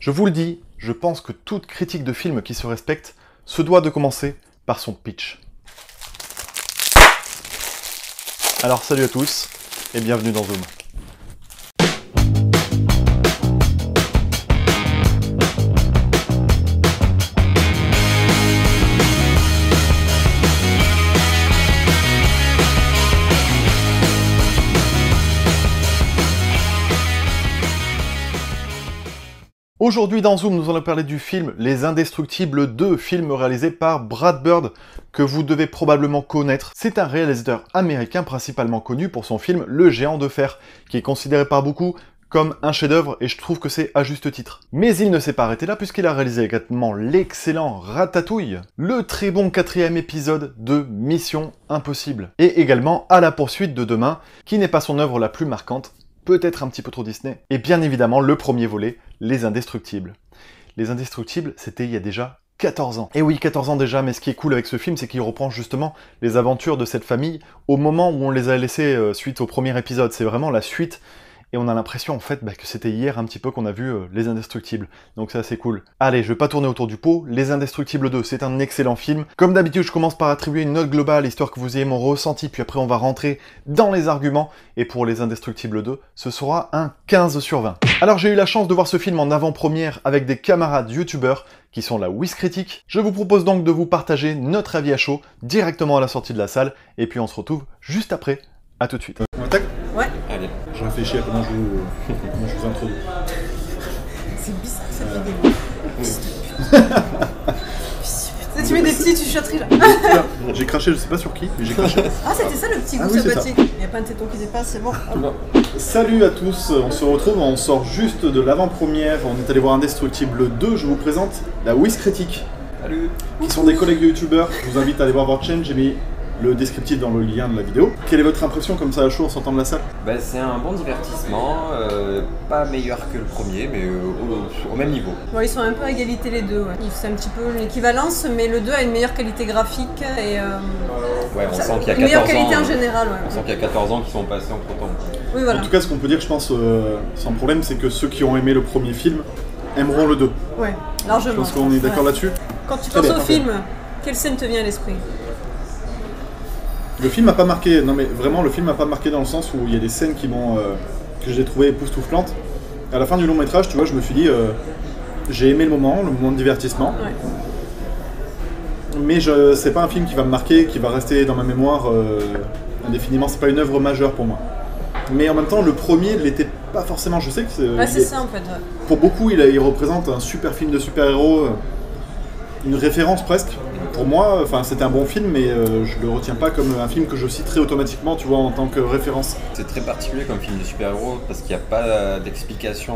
Je vous le dis, je pense que toute critique de film qui se respecte se doit de commencer par son pitch. Alors salut à tous et bienvenue dans Zoom. Aujourd'hui dans Zoom, nous allons parler du film Les Indestructibles 2, film réalisé par Brad Bird, que vous devez probablement connaître. C'est un réalisateur américain principalement connu pour son film Le Géant de Fer, qui est considéré par beaucoup comme un chef-d'œuvre et je trouve que c'est à juste titre. Mais il ne s'est pas arrêté là puisqu'il a réalisé également l'excellent Ratatouille, le très bon 4e épisode de Mission Impossible, et également À la poursuite de demain, qui n'est pas son œuvre la plus marquante, peut-être un petit peu trop Disney, et bien évidemment le premier volet, Les Indestructibles. Les Indestructibles, c'était il y a déjà 14 ans. Et oui, 14 ans déjà, mais ce qui est cool avec ce film, c'est qu'il reprend justement les aventures de cette famille au moment où on les a laissés suite au premier épisode. C'est vraiment la suite, et on a l'impression en fait que c'était hier un petit peu qu'on a vu Les Indestructibles. Donc c'est assez cool. Allez, je vais pas tourner autour du pot, Les Indestructibles 2, c'est un excellent film. Comme d'habitude, je commence par attribuer une note globale, histoire que vous ayez mon ressenti, puis après on va rentrer dans les arguments, et pour Les Indestructibles 2, ce sera un 15 sur 20. Alors j'ai eu la chance de voir ce film en avant-première avec des camarades youtubeurs qui sont la Wiz Critique. Je vous propose donc de vous partager notre avis à chaud directement à la sortie de la salle, et puis on se retrouve juste après. A tout de suite. On attaque ? Ouais. Allez. Je réfléchis à comment je vous introduis. C'est bizarre cette vidéo. Tu mets des petits chuchoteries là. J'ai craché, je sais pas sur qui, mais j'ai craché. Ah, c'était ça le petit goût oui, sympathique. Il n'y a pas un téton qui dépasse, c'est bon. Salut à tous, on se retrouve, on sort juste de l'avant-première, on est allé voir Indestructible 2, je vous présente la Wiz Critique. Salut. Qui sont des collègues de youtubeurs, je vous invite à aller voir votre chaîne, j'ai mis le descriptif dans le lien de la vidéo. Quelle est votre impression comme ça à chaud en sortant de la salle ? Bah, c'est un bon divertissement, pas meilleur que le premier, mais au même niveau. Bon, ils sont un peu à égalité les deux. Ouais. C'est un petit peu l'équivalence, mais le 2 a une meilleure qualité graphique et ouais, on sent qu'il y a 14 ans. Une meilleure qualité en général. Ouais. On sent qu'il y a 14 ans qui sont passés entre temps. Oui, voilà. En tout cas, ce qu'on peut dire, je pense, sans problème, c'est que ceux qui ont aimé le premier film aimeront le 2. Ouais, largement. Je pense qu'on est d'accord là-dessus. Quand tu Très penses bien, au parfait. film, quelle scène te vient à l'esprit ? Le film m'a pas marqué, non mais vraiment le film m'a pas marqué dans le sens où il y a des scènes qui m'ont que j'ai trouvé époustouflantes. À la fin du long métrage, tu vois, je me suis dit j'ai aimé le moment de divertissement. Ouais. Mais c'est pas un film qui va me marquer, qui va rester dans ma mémoire indéfiniment, c'est pas une œuvre majeure pour moi. Mais en même temps, le premier l'était pas forcément, je sais que c'est... Ouais, c'est ça en fait. Ouais. Pour beaucoup, il représente un super film de super-héros, une référence presque. Pour moi, c'était un bon film, mais je le retiens pas comme un film que je citerai automatiquement, tu vois, en tant que référence. C'est très particulier comme film de super-héros parce qu'il n'y a pas d'explication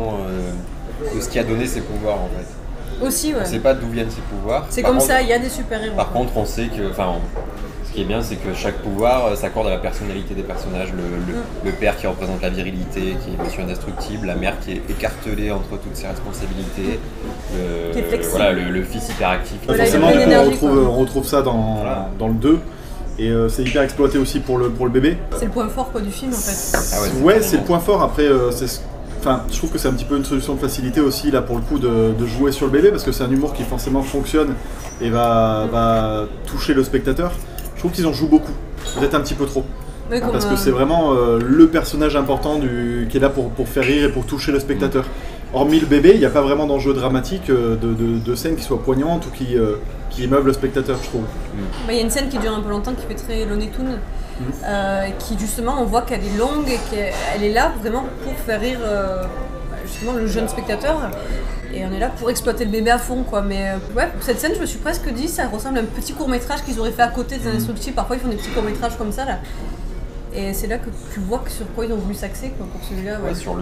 de ce qui a donné ses pouvoirs en fait. Aussi, ouais. On sait pas d'où viennent ses pouvoirs. C'est comme ça, il y a des super-héros. Par contre, on sait que, ce qui est bien, c'est que chaque pouvoir s'accorde à la personnalité des personnages. Le père qui représente la virilité, qui est Monsieur Indestructible, la mère qui est écartelée entre toutes ses responsabilités, qui est flexible. voilà, le fils hyperactif. Voilà, Forcément, il a une énergie, on retrouve ça dans le 2, et c'est hyper exploité aussi pour le bébé. C'est le point fort quoi, du film en fait. Ah ouais, c'est le point fort. Après, je trouve que c'est un petit peu une solution de facilité aussi là pour le coup de jouer sur le bébé, parce que c'est un humour qui forcément fonctionne et va toucher le spectateur. Je trouve qu'ils en jouent beaucoup, peut-être un petit peu trop. Oui, Parce que c'est vraiment le personnage important qui est là pour faire rire et pour toucher le spectateur. Hormis le bébé, il n'y a pas vraiment d'enjeu dramatique de scène qui soit poignante ou qui émeuble le spectateur, je trouve. Il y a une scène qui dure un peu longtemps qui fait très Looney Tunes, qui justement on voit qu'elle est longue et qu'elle est là vraiment pour faire rire justement le jeune spectateur. Et on est là pour exploiter le bébé à fond quoi. Mais ouais, pour cette scène je me suis presque dit ça ressemble à un petit court-métrage qu'ils auraient fait à côté des Indestructibles. Parfois ils font des petits courts-métrages comme ça là. Et c'est là que tu vois sur quoi ils ont voulu s'axer quoi, pour celui-là. Ouais. Ouais, sur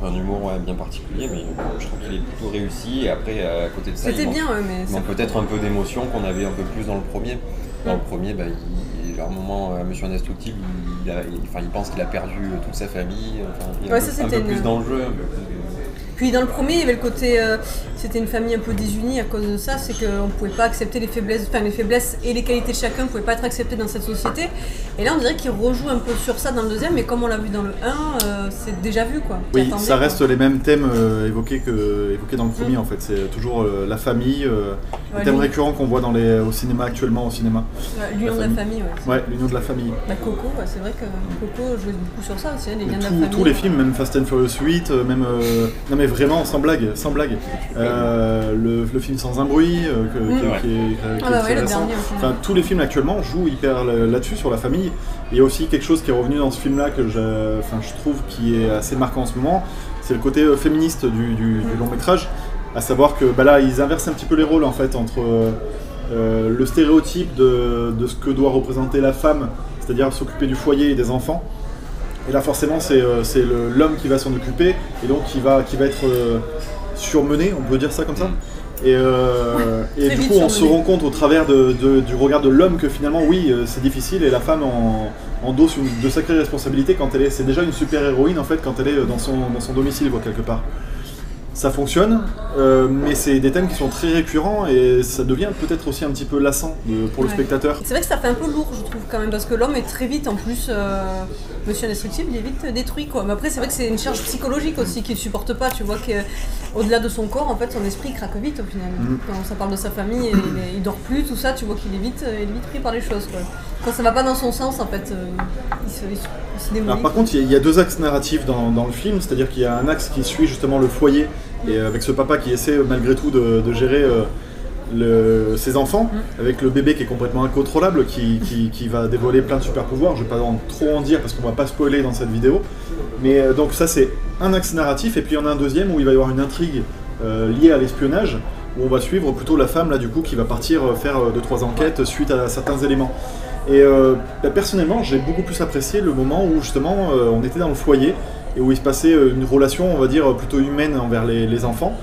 un humour bien particulier, mais je trouve qu'il est plutôt réussi. Et après, à côté de ça, c'était bien, mais il manque peut-être un peu d'émotion qu'on avait un peu plus dans le premier. Dans le premier, à un moment, Monsieur Indestructible, il pense qu'il a perdu toute sa famille. Il y a un peu plus d'enjeu. Puis dans le premier, il y avait le côté, c'était une famille un peu désunie à cause de ça, c'est qu'on ne pouvait pas accepter les faiblesses et les qualités de chacun ne pouvaient pas être acceptées dans cette société. Et là, on dirait qu'il rejoue un peu sur ça dans le deuxième, mais comme on l'a vu dans le 1, c'est déjà vu quoi. Oui, ça reste les mêmes thèmes évoqués dans le premier en fait. C'est toujours la famille, le thème récurrent qu'on voit au cinéma actuellement au cinéma. L'union de la famille, ouais, l'union de la famille. Coco, c'est vrai que Coco jouait beaucoup sur ça aussi, les liens de la famille. Tous les films, même Fast and Furious 8, même... non mais vraiment, sans blague. Le film Sans un bruit, qui est très récent. Enfin, tous les films actuellement jouent hyper là-dessus, sur la famille. Il y a aussi quelque chose qui est revenu dans ce film-là que je trouve qui est assez marquant en ce moment, c'est le côté féministe du long-métrage, à savoir que là, ils inversent un petit peu les rôles en fait, entre le stéréotype de ce que doit représenter la femme, c'est-à-dire s'occuper du foyer et des enfants. Et là forcément c'est l'homme qui va s'en occuper et donc qui va être surmené, on peut dire ça comme ça. Et du coup on se rend compte au travers du regard de l'homme que finalement oui c'est difficile et la femme endosse de sacrées responsabilités quand c'est déjà une super héroïne en fait quand elle est dans son domicile quoi, quelque part. Ça fonctionne, mais c'est des thèmes qui sont très récurrents et ça devient peut-être aussi un petit peu lassant pour le spectateur. C'est vrai que ça fait un peu lourd, je trouve quand même, parce que l'homme est très vite en plus, Monsieur Indestructible, il est vite détruit quoi. Mais après, c'est vrai que c'est une charge psychologique aussi qu'il supporte pas. Tu vois qu'au-delà de son corps, en fait, son esprit craque vite au final. Quand ça parle de sa famille, il dort plus, tout ça, tu vois qu'il est vite pris par les choses quoi. Quand ça va pas dans son sens, en fait, il se démolit. Alors, par contre, il y a deux axes narratifs dans le film, c'est-à-dire qu'il y a un axe qui suit justement le foyer, et avec ce papa qui essaie malgré tout de gérer ses enfants, avec le bébé qui est complètement incontrôlable, qui va dévoiler plein de super pouvoirs. Je vais pas trop en dire parce qu'on va pas spoiler dans cette vidéo. Mais donc ça c'est un axe narratif, et puis il y en a un deuxième où il va y avoir une intrigue liée à l'espionnage, où on va suivre plutôt la femme là du coup qui va partir faire 2-3 enquêtes suite à certains éléments. Et personnellement j'ai beaucoup plus apprécié le moment où justement on était dans le foyer et où il se passait une relation on va dire plutôt humaine envers les enfants,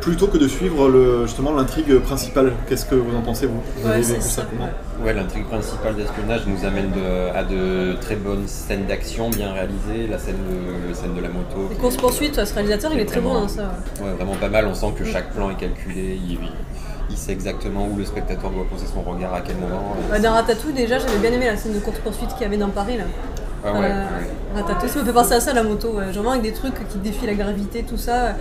plutôt que de suivre justement l'intrigue principale. Qu'est-ce que vous en pensez vous avez vécu ça comment ? Ouais, l'intrigue principale d'espionnage nous amène à de très bonnes scènes d'action bien réalisées, la scène de la moto. Les courses-poursuites, ce réalisateur il est très bon dans ça. Ouais, vraiment pas mal, on sent que chaque plan est calculé, il sait exactement où le spectateur doit poser son regard, à quel moment. Dans Ratatouille déjà, j'avais bien aimé la scène de course-poursuite qu'il y avait dans Paris là. Ah ouais. Ratatouille, ça me fait penser à ça la moto, vraiment avec des trucs qui défient la gravité, tout ça,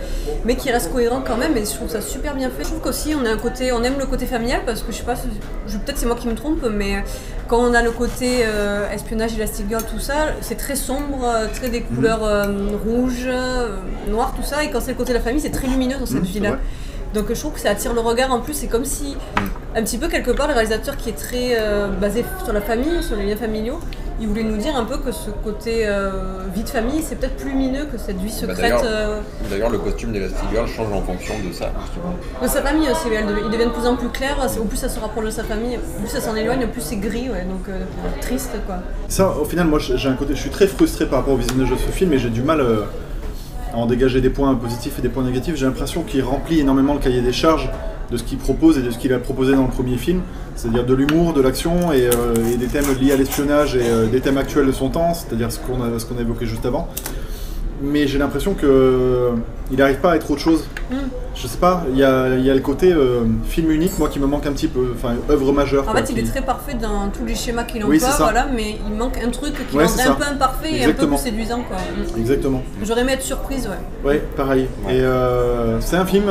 mais qui restent cohérents quand même, et je trouve ça super bien fait. Je trouve qu'aussi on aime le côté familial, parce que je sais pas, peut-être c'est moi qui me trompe, mais quand on a le côté espionnage, Elastic Girl, tout ça, c'est très sombre, très des couleurs rouges, noires, tout ça, et quand c'est le côté de la famille, c'est très lumineux dans cette vie-là. Donc je trouve que ça attire le regard en plus, c'est comme si, un petit peu quelque part, le réalisateur qui est très basé sur la famille, sur les liens familiaux, il voulait nous dire un peu que ce côté vie de famille, c'est peut-être plus lumineux que cette vie secrète. D'ailleurs, le costume d'Elastic Girl change en fonction de ça, justement. De sa famille aussi, il devient de plus en plus clair, au plus ça se rapproche de sa famille, au plus ça s'en éloigne, au plus c'est gris, donc triste quoi. Ça, au final, moi j'ai un côté, je suis très frustré par rapport au visionnage de ce film et j'ai du mal à en dégager des points positifs et des points négatifs. J'ai l'impression qu'il remplit énormément le cahier des charges de ce qu'il propose et de ce qu'il a proposé dans le premier film, c'est-à-dire de l'humour, de l'action et des thèmes liés à l'espionnage et des thèmes actuels de son temps, c'est-à-dire ce qu'on a évoqué juste avant. Mais j'ai l'impression qu'il n'arrive pas à être autre chose. Je sais pas, il y a le côté film unique, moi qui me manque un petit peu, enfin œuvre majeure. En fait, il est très parfait dans tous les schémas qu'il emploie, voilà, mais il manque un truc qui rendrait un peu imparfait et un peu plus séduisant, quoi. Exactement. J'aurais aimé être surprise, Ouais, pareil. Et c'est un film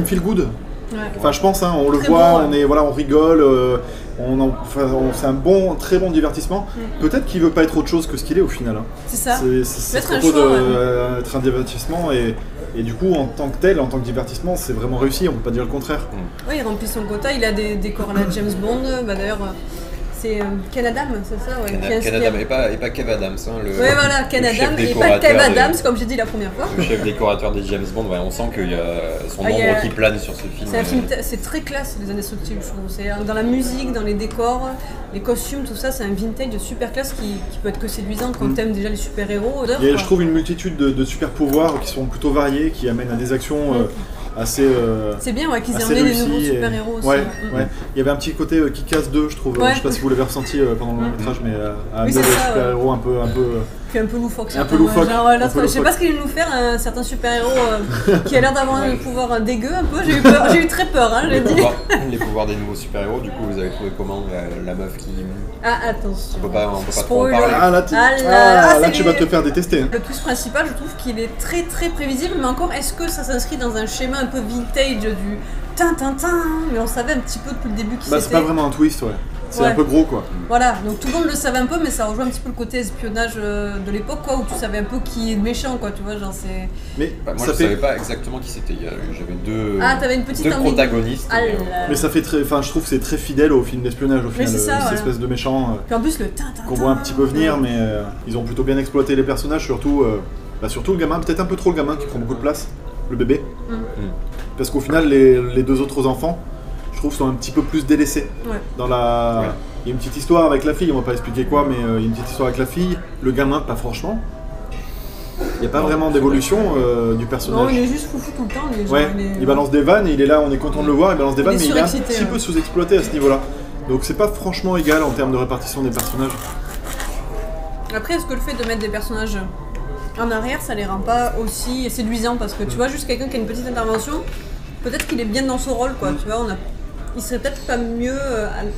feel good. Ouais. Enfin, je pense, on le voit, on rigole, c'est un très bon divertissement. Peut-être qu'il veut pas être autre chose que ce qu'il est au final. C'est ça. C'est propos d'être un divertissement et du coup, en tant que tel, en tant que divertissement, c'est vraiment réussi. On peut pas dire le contraire. Oui, il remplit son quota. Il a des décors à la James Bond. D'ailleurs, c'est Ken Adams, c'est ça, Ken Adams et pas Kev Adams. Oui, voilà, Ken Adams et pas Kev Adams, comme j'ai dit la première fois. Le chef décorateur des James Bond, on sent qu'il y a son ombre qui plane sur ce film. C'est un film, c'est très classe, Les Indestructibles, je trouve. C'est dans la musique, dans les décors, les costumes, tout ça, c'est un vintage super classe qui peut être que séduisant quand t'aimes déjà les super-héros. Je trouve une multitude de super-pouvoirs qui sont plutôt variés, qui amènent à des actions assez c'est bien qu'ils aient emmené des nouveaux super-héros aussi. Il y avait un petit côté Kick-Ass 2, je trouve. Je sais pas si vous l'avez ressenti pendant le long métrage, mais un super-héros un peu Puis un peu loufoque. Un peu loufoque. Genre, je sais pas ce qu'il va nous faire, un certain super-héros qui a l'air d'avoir un pouvoir dégueu un peu. J'ai eu peur, j'ai eu très peur, hein, je l'ai dit. Les pouvoirs des nouveaux super-héros, du coup, vous avez trouvé comment la meuf qui... Ah, attention. On peut pas trop en parler. Ah là, tu vas te faire détester. Hein. Le plus principal, je trouve qu'il est très très prévisible, mais encore, est-ce que ça s'inscrit dans un schéma un peu vintage du tin-tin-tin, mais on savait un petit peu depuis le début qui c'était. C'est pas vraiment un twist, ouais. C'est un peu gros, quoi. Voilà, donc tout le monde le savait un peu, mais ça rejoint un petit peu le côté espionnage de l'époque, quoi, où tu savais un peu qui est le méchant, quoi, tu vois, genre c'est... Mais moi, je savais pas exactement qui c'était. J'avais deux, t'avais une petite protagonistes. Mais ça fait très... Enfin, je trouve que c'est très fidèle au film d'espionnage, au final, cette espèce de méchant Puis en plus, le tin-tin-tin... qu'on voit un petit peu venir, mais ils ont plutôt bien exploité les personnages, surtout le gamin, peut-être un peu trop le gamin qui prend beaucoup de place, le bébé. Parce qu'au final, les deux autres enfants, je trouve, sont un petit peu plus délaissés. Dans la... Il y a une petite histoire avec la fille, on va pas expliquer quoi, mais il y a une petite histoire avec la fille. Le gamin, pas franchement. Il n'y a pas vraiment d'évolution du personnage. Non, il est juste foufou tout le temps. Il balance des vannes, et il est là, on est content de le voir, il balance des vannes, mais il est un petit peu sous-exploité à ce niveau-là. Donc c'est pas franchement égal en termes de répartition des personnages. Après, est-ce que le fait de mettre des personnages en arrière, ça les rend pas aussi séduisants? Parce que tu vois, juste quelqu'un qui a une petite intervention, peut-être qu'il est bien dans son rôle, quoi. Tu vois, il serait peut-être pas mieux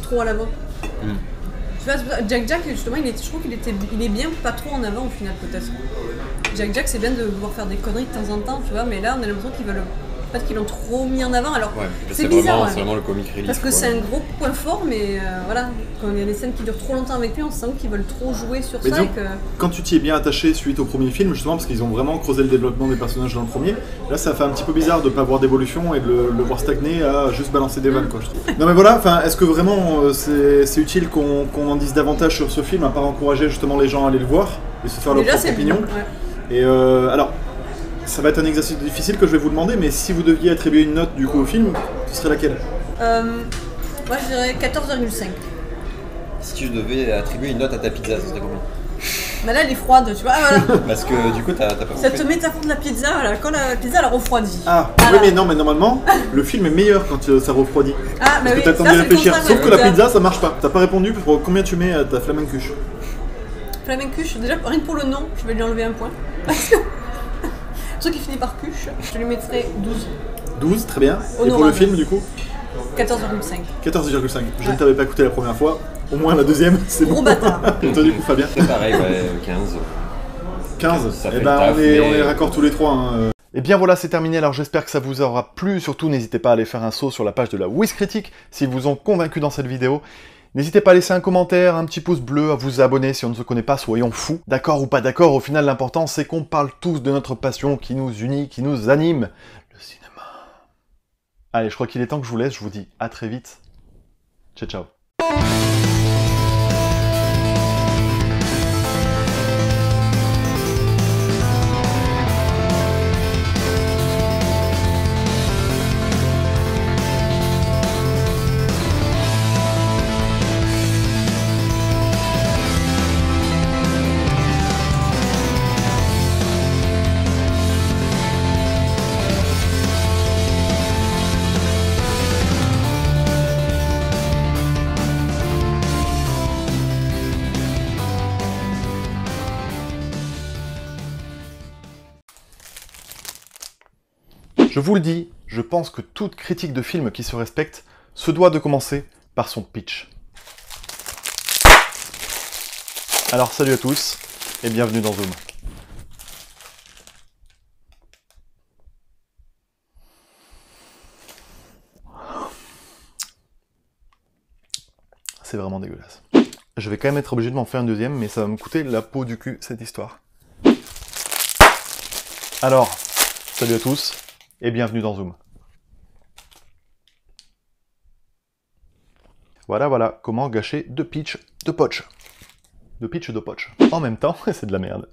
trop à l'avant. Tu vois, Jack, justement, je trouve qu'il est bien pas trop en avant au final, peut-être. Jack, c'est bien de pouvoir faire des conneries de temps en temps, tu vois, mais là, on a l'impression peut-être qu'ils l'ont trop mis en avant. Alors, c'est bizarre. C'est vraiment le comic relief. Parce que c'est un gros point fort, mais voilà, quand il y a des scènes qui durent trop longtemps avec lui, on sent qu'ils veulent trop jouer sur ça. Disons, quand tu t'y es bien attaché suite au premier film, justement, parce qu'ils ont vraiment creusé le développement des personnages dans le premier, là ça fait un petit peu bizarre de ne pas voir d'évolution et de le voir stagner à juste balancer des vannes, quoi, je trouve. Non mais voilà, est-ce que vraiment c'est utile qu'on en dise davantage sur ce film, à part encourager justement les gens à aller le voir et se faire leur propre opinion. Et alors, ça va être un exercice difficile que je vais vous demander, mais si vous deviez attribuer une note du coup au film, ce serait laquelle? Moi je dirais 14,5. Si tu devais attribuer une note à ta pizza, ce serait combien? Bah là elle est froide, tu vois, voilà. Parce que du coup t'as pas compris. Cette métaphore de la pizza, voilà, quand la pizza elle refroidit. Oui mais non, mais normalement, le film est meilleur quand ça refroidit. Parce que t'as le temps d'y réfléchir. Sauf que la pizza ça marche pas. T'as pas répondu pour combien tu mets à ta flamencuche? Flamencuche, déjà rien que pour le nom, je vais lui enlever un point. Ceux qui finit par cuche, je lui mettrai 12. 12, très bien. Et pour le film du coup? 14,5. 14,5. Je ne t'avais pas écouté la première fois. Au moins la deuxième, c'est bon. Gros bâtard. Et toi du coup Fabien? C'est pareil, 15. 15. Et ben on est raccord tous les trois. Hein. Et bien voilà, c'est terminé, alors j'espère que ça vous aura plu. Surtout, n'hésitez pas à aller faire un saut sur la page de la Wiz Critique s'ils vous ont convaincu dans cette vidéo. N'hésitez pas à laisser un commentaire, un petit pouce bleu, à vous abonner si on ne se connaît pas, soyons fous. D'accord ou pas d'accord, au final l'important c'est qu'on parle tous de notre passion qui nous unit, qui nous anime, le cinéma. Allez, je crois qu'il est temps que je vous laisse, je vous dis à très vite. Ciao ciao. Je vous le dis, je pense que toute critique de film qui se respecte se doit de commencer par son pitch. Alors salut à tous, et bienvenue dans Zoom. C'est vraiment dégueulasse. Je vais quand même être obligé de m'en faire une deuxième, mais ça va me coûter la peau du cul, cette histoire. Alors, salut à tous, et bienvenue dans Zoom. Voilà, comment gâcher deux pitchs de poch. En même temps, c'est de la merde.